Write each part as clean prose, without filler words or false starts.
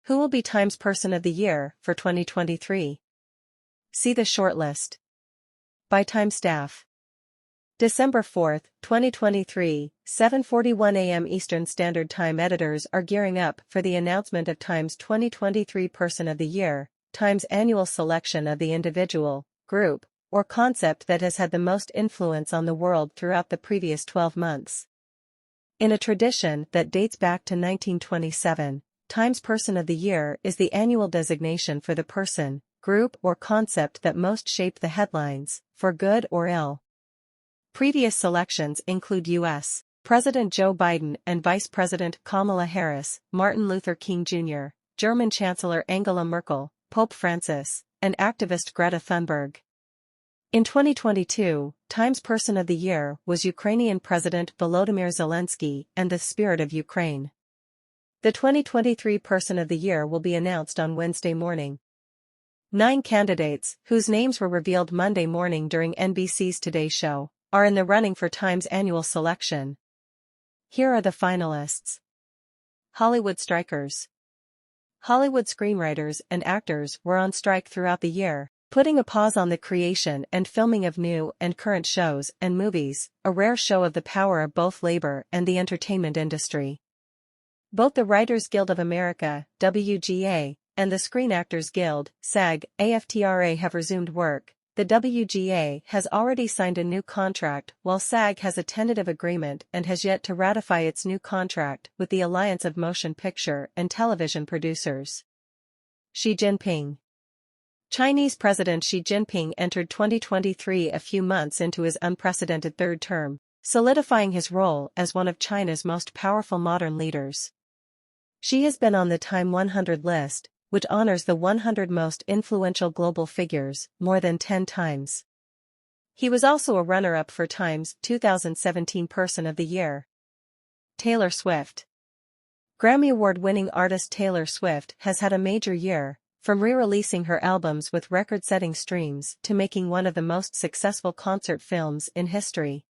Who will be Times Person of the Year for 2023? See the shortlist. By Time staff. December 4, 2023, 7:41 a.m. Eastern Standard Time. Editors are gearing up for the announcement of Time's 2023 Person of the Year, Time's annual selection of the individual, group, or concept that has had the most influence on the world throughout the previous 12 months. In a tradition that dates back to 1927, Time's Person of the Year is the annual designation for the person, group or concept that most shaped the headlines, for good or ill. Previous selections include U.S. President Joe Biden and Vice President Kamala Harris, Martin Luther King Jr., German Chancellor Angela Merkel, Pope Francis, and activist Greta Thunberg. In 2022, Time's Person of the Year was Ukrainian President Volodymyr Zelensky and the Spirit of Ukraine. The 2023 Person of the Year will be announced on Wednesday morning. 9 candidates, whose names were revealed Monday morning during NBC's Today Show, are in the running for Time's annual selection. Here are the finalists. Hollywood strikers. Hollywood screenwriters and actors were on strike throughout the year, putting a pause on the creation and filming of new and current shows and movies, a rare show of the power of both labor and the entertainment industry. Both the Writers Guild of America, WGA, and the Screen Actors Guild, SAG-AFTRA have resumed work. The WGA has already signed a new contract while SAG has a tentative agreement and has yet to ratify its new contract with the Alliance of Motion Picture and Television Producers. Xi Jinping. Chinese President Xi Jinping entered 2023 a few months into his unprecedented third term, solidifying his role as one of China's most powerful modern leaders. Xi has been on the Time 100 list, which honors the 100 most influential global figures, more than 10 times. He was also a runner-up for Time's 2017 Person of the Year. Taylor Swift. Grammy Award-winning artist Taylor Swift has had a major year, from re-releasing her albums with record-setting streams to making one of the most successful concert films in history.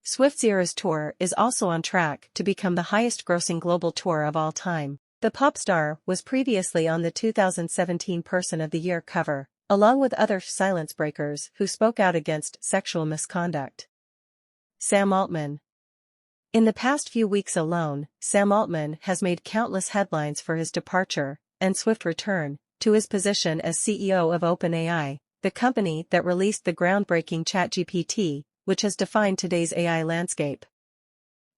Swift's Eras Tour is also on track to become the highest-grossing global tour of all time. The pop star was previously on the 2017 Person of the Year cover, along with other silence breakers who spoke out against sexual misconduct. Sam Altman. In the past few weeks alone, Sam Altman has made countless headlines for his departure and swift return to his position as CEO of OpenAI, the company that released the groundbreaking ChatGPT, which has defined today's AI landscape.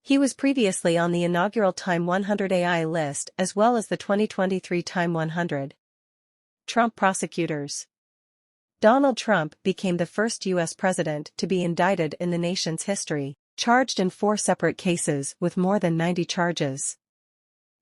He was previously on the inaugural Time 100 AI list as well as the 2023 Time 100. Trump prosecutors. Donald Trump became the first U.S. president to be indicted in the nation's history, charged in 4 separate cases with more than 90 charges.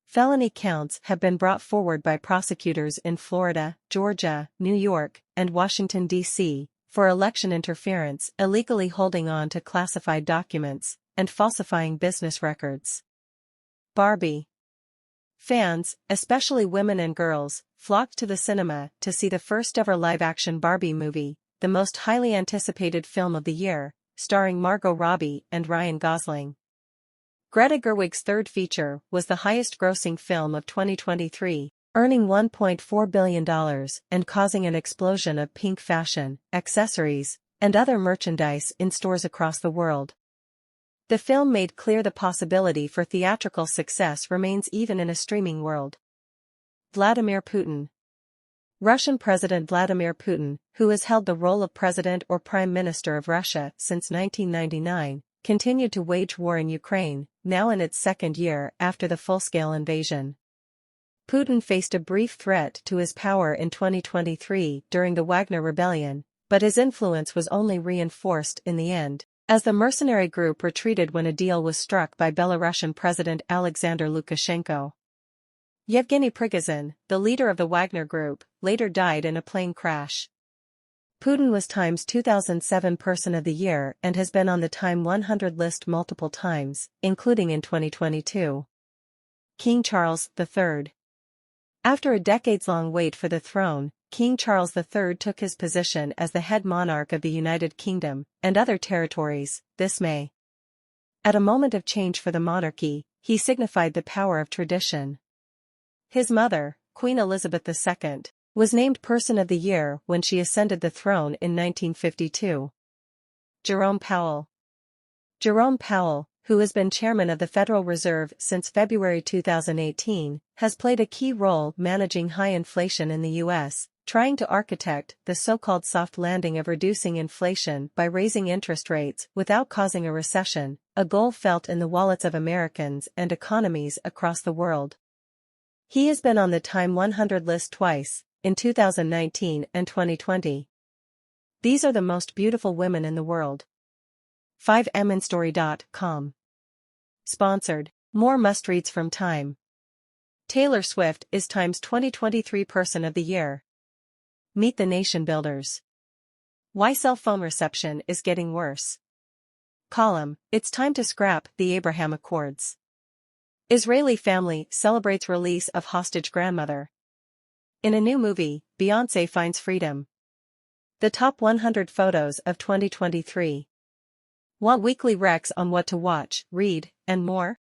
Felony counts have been brought forward by prosecutors in Florida, Georgia, New York, and Washington, D.C., for election interference, illegally holding on to classified documents, and falsifying business records. Barbie. Fans, especially women and girls, flocked to the cinema to see the first-ever live-action Barbie movie, the most highly anticipated film of the year, starring Margot Robbie and Ryan Gosling. Greta Gerwig's third feature was the highest-grossing film of 2023, earning $1.4 billion and causing an explosion of pink fashion, accessories, and other merchandise in stores across the world. The film made clear the possibility for theatrical success remains even in a streaming world. Vladimir Putin. Russian President Vladimir Putin, who has held the role of President or Prime Minister of Russia since 1999, continued to wage war in Ukraine, now in its second year after the full-scale invasion. Putin faced a brief threat to his power in 2023 during the Wagner Rebellion, but his influence was only reinforced in the end, as the mercenary group retreated when a deal was struck by Belarusian President Alexander Lukashenko. Yevgeny Prigozhin, the leader of the Wagner Group, later died in a plane crash. Putin was Time's 2007 Person of the Year and has been on the Time 100 list multiple times, including in 2022. King Charles III. After a decades-long wait for the throne, King Charles III took his position as the head monarch of the United Kingdom and other territories this May. At a moment of change for the monarchy, he signified the power of tradition. His mother, Queen Elizabeth II, was named Person of the Year when she ascended the throne in 1952. Jerome Powell. Jerome Powell, who has been chairman of the Federal Reserve since February 2018, has played a key role managing high inflation in the U.S., trying to architect the so-called soft landing of reducing inflation by raising interest rates without causing a recession, a goal felt in the wallets of Americans and economies across the world. He has been on the Time 100 list twice, in 2019 and 2020. These are the most beautiful women in the world. 5mnstory.com. Sponsored. More must-reads from Time. Taylor Swift is Time's 2023 Person of the Year. Meet the nation builders. Why cell phone reception is getting worse. Column, it's time to scrap the Abraham Accords. Israeli family celebrates release of hostage grandmother. In a new movie, Beyoncé finds freedom. The top 100 photos of 2023. Want weekly recs on what to watch, read, and more?